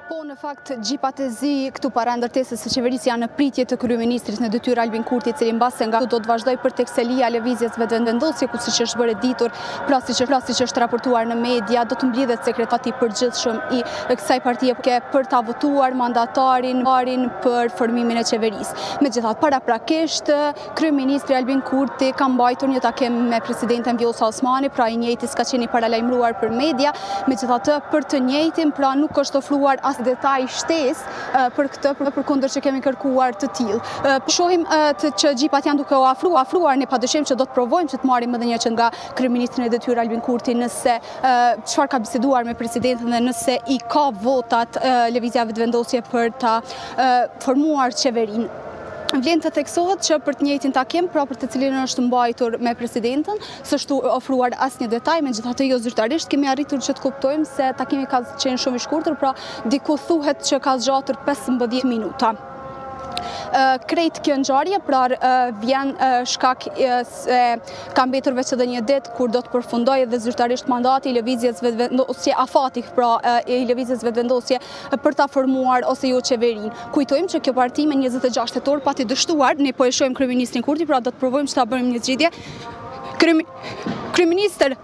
Po, në fakt, gjipat e zi këtu para ndërtesës së qeverisë janë në pritje të kryeministrit në detyrë Albin Kurti, i cili mbase nga do të vazhdoj për tekselia lëvizjes vetëvendosje, ku siç është bërë ditur, pra siç është raportuar në media, do të mblidhet sekretari i përgjithshëm i kësaj partie për ta votuar mandatarin për formimin e qeverisë. Megjithatë, paraprakisht, kryeministri Albin Kurti ka mbajtur një takim me presidenten Vjosa Osmani, pra i njëjti s'ka qenë i paralajmëruar për media, megjithatë për të njëjtin, pra nuk është ofruar as detaj shtesë për këtë, përkundër që kemi kërkuar të tillë. Shohim që gjipat janë duke u afruar, ne padyshim që do të provojmë që të marrim edhe një që nga kryeministri i detyrë Albin Kurti, nëse çfarë ka biseduar me presidentin dhe nëse i ka votat lëvizja vetëvendosje për ta formuar qeverinë. Vlen të theksohet që për të njëjtin takim, pra për të cilin është mbajtur me presidentin, s'është ofruar asnjë detaj, megjithatë jo zyrtarisht kemi arritur që të kuptojmë se takimi ka qenë shumë i shkurtër, pra diku thuhet që ka zgjatur 15 minuta. Krejt kjo ngjarje vjen shkak se ka mbetur veç edhe një ditë kur do të përfundojë edhe zyrtarisht mandati i lëvizjes vetëvendosje afati, pra i lëvizjes vetëvendosje për ta formuar ose jo qeverinë. Kujtojmë që kjo parti me 26 tetor pati dështuar, ne po e shohim kryeministrin Kurti, pra do të provojmë që ta bëjmë një zgjidhje. Kryeministër,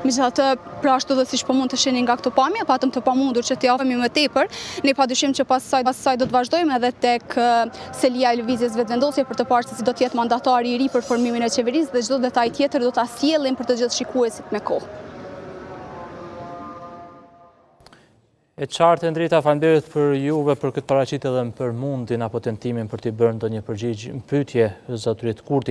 megjithatë, pra ashtu dhe siç po mund të shihni nga këto pamje, patëm të pamundur që t'i japemi më tepër, ne padyshim që pas saj do të vazhdojmë edhe tek selia e lëvizjes vetëvendosje për të parë se si do të jetë mandatari i ri për formimin e qeverisë dhe çdo detaj tjetër do ta sjellim për të gjithë shikuesit me kohë. E qartë, Endrita, faleminderit për juve për këtë paraqitje dhe për mundin apo tentimin për t'i bërë ndonjë pyetje zoturit Kurti.